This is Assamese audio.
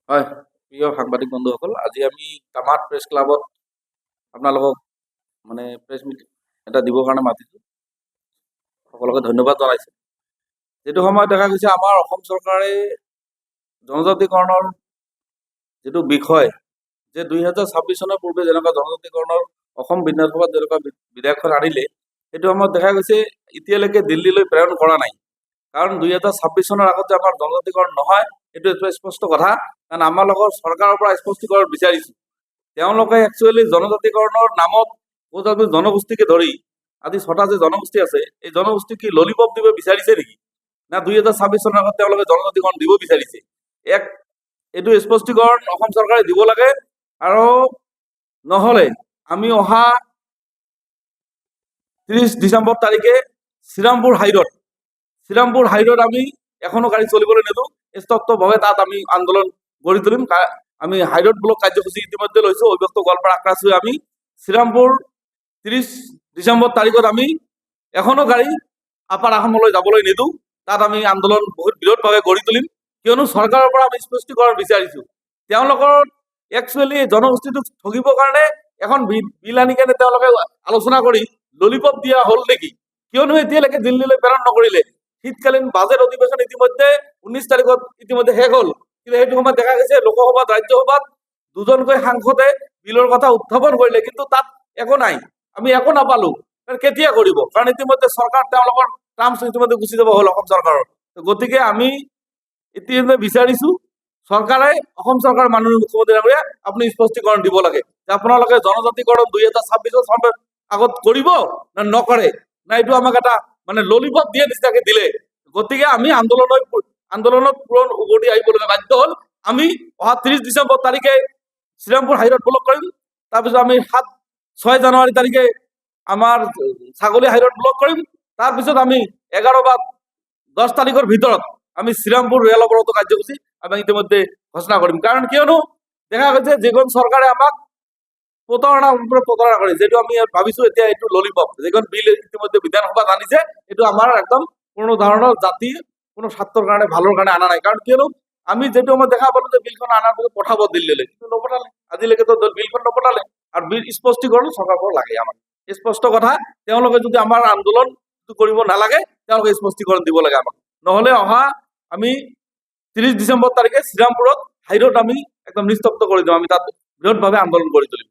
হয়, প্ৰিয় সাংবাদিক বন্ধুসকল, আজি আমি কামাৰ প্ৰেছ ক্লাবত আপোনালোকক প্ৰেছ মিট এটা দিবৰ কাৰণে মাতিছোঁ। সকলোকে ধন্যবাদ জনাইছোঁ। যিটো সময়ত দেখা গৈছে আমাৰ অসম চৰকাৰে জনজাতিকৰণৰ যিটো বিষয়, যে 2026 চনৰ পূৰ্বে যেনেকুৱা জনজাতিকৰণৰ অসম বিধানসভাত যেনেকুৱা বিধেয়কখন আনিলে, সেইটো সময়ত দেখা গৈছে এতিয়ালৈকে দিল্লীলৈ প্ৰেৰণ কৰা নাই। কাৰণ 2026 চনৰ আগত যে আমাৰ জনজাতিকৰণ নহয়, এইটো স্পষ্ট কথা। কাৰণ আমাৰ লগৰ চৰকাৰৰ পৰা স্পষ্টীকৰণ বিচাৰিছোঁ। তেওঁলোকে একচুৱেলি জনজাতিকৰণৰ নামত জনগোষ্ঠীকে ধৰি আজি 6টা যে জনগোষ্ঠী আছে, এই জনগোষ্ঠীক কি ললিপপ দিব বিচাৰিছে নেকি? না 2026 চনৰ আগত তেওঁলোকে জনজাতিকৰণ দিব বিচাৰিছে? এইটো স্পষ্টীকৰণ অসম চৰকাৰে দিব লাগে। আৰু নহ'লে আমি অহা 30 ডিচেম্বৰ তাৰিখে শ্ৰীৰামপুৰ হাইৰত আমি এখনো গাড়ী চলিবলৈ নিদিওঁ। স্তব্ধভাৱে তাত আমি আন্দোলন গঢ়ি তুলিম। আমি হাইৰোড ব্লক কাৰ্যসূচী ইতিমধ্যে লৈছোঁ। অভিযুক্ত গোৱালপাৰা আক্ৰাছ হৈ আমি শ্ৰীৰামপুৰ 30 ডিচেম্বৰ তাৰিখত আমি এখনো গাড়ী আপাৰ আসামলৈ যাবলৈ নিদিওঁ। তাত আমি আন্দোলন বহুত বৃহৎভাৱে গঢ়ি তুলিম। কিয়নো চৰকাৰৰ পৰা আমি স্পষ্টীকৰণ বিচাৰিছোঁ। তেওঁলোকৰ একচুৱেলি জনগোষ্ঠীটোক ঠগিবৰ কাৰণে এখন বিল আনি কেনে তেওঁলোকে আলোচনা কৰি ললিপপ দিয়া হ'ল নেকি? কিয়নো এতিয়ালৈকে দিল্লীলৈ প্ৰেৰণ নকৰিলে? শীতকালীন বাজেট অধিৱেশন ইতিমধ্যে 19 তাৰিখত ইতিমধ্যে শেষ হ'ল। কিন্তু সেইটো সময়ত দেখা গৈছে লোকসভাত ৰাজ্যসভাত দুজনকৈ সাংসদে বিলৰ কথা উত্থাপন কৰিলে, কিন্তু তাত একো নাই। আমি একো নাপালো। কেতিয়া কৰিব? কাৰণ ইতিমধ্যে চৰকাৰ তেওঁলোকৰ টাৰ্মছ ইতিমধ্যে গুচি যাব হ'ল অসম চৰকাৰৰ। গতিকে আমি ইতিমধ্যে বিচাৰিছোঁ চৰকাৰে, অসম চৰকাৰৰ মাননীয় মুখ্যমন্ত্ৰী ডাঙৰীয়া, আপুনি স্পষ্টীকৰণ দিব লাগে যে আপোনালোকে জনজাতিকৰণ 2026 চনৰ আগত কৰিব না নকৰে, না এইটো আমাক এটা ললিপপ দিয়ে নিচিনাকে দিলে। গতিকে আমি আন্দোলনত পূৰণ উভতি আহিবলগীয়া বাধ্য হ'ল। আমি অহা 30 ডিচেম্বৰ তাৰিখে শ্ৰীৰামপুৰ হাইৰোড ব্লক কৰিম। তাৰপিছত আমি 6 জানুৱাৰী তাৰিখে আমাৰ ছাগলী হাইৰোড ব্লক কৰিম। তাৰপিছত আমি 11 বা 10 তাৰিখৰ ভিতৰত আমি শ্ৰীৰামপুৰ ৰেল অৱৰোধ কাৰ্যসূচী আমি ইতিমধ্যে ঘোষণা কৰিম। কাৰণ কিয়নো দেখা গৈছে যিখন চৰকাৰে আমাক প্ৰতাৰণা কৰে, যিটো আমি ভাবিছোঁ এতিয়া এইটো ললিপপ, যিখন বিল ইতিমধ্যে বিধানসভাত আনিছে, এইটো আমাৰ একদম কোনো ধৰণৰ জাতি কোনো স্বাৰ্থৰ কাৰণে ভালৰ কাৰণে অনা নাই। কাৰণ কিয়নো আমি যিটো সময়ত দেখা পালো যে বিলখন অনাৰ পিছত পঠাব দিল্লীলৈ, কিন্তু নপঠালে। আজিলৈকেতো বিলখন নপঠালে। আৰু বিল স্পষ্টীকৰণ চৰকাৰৰ পৰা লাগে আমাক। স্পষ্ট কথা, তেওঁলোকে যদি আমাৰ আন্দোলন কৰিব নালাগে, তেওঁলোকে স্পষ্টীকৰণ দিব লাগে আমাক। নহ'লে অহা আমি 30 ডিচেম্বৰ তাৰিখে শ্ৰীৰামপুৰত হাইৰোড আমি একদম নিস্তব্ধ কৰি দিওঁ। আমি তাত বৃহৎভাৱে আন্দোলন কৰি তুলিম।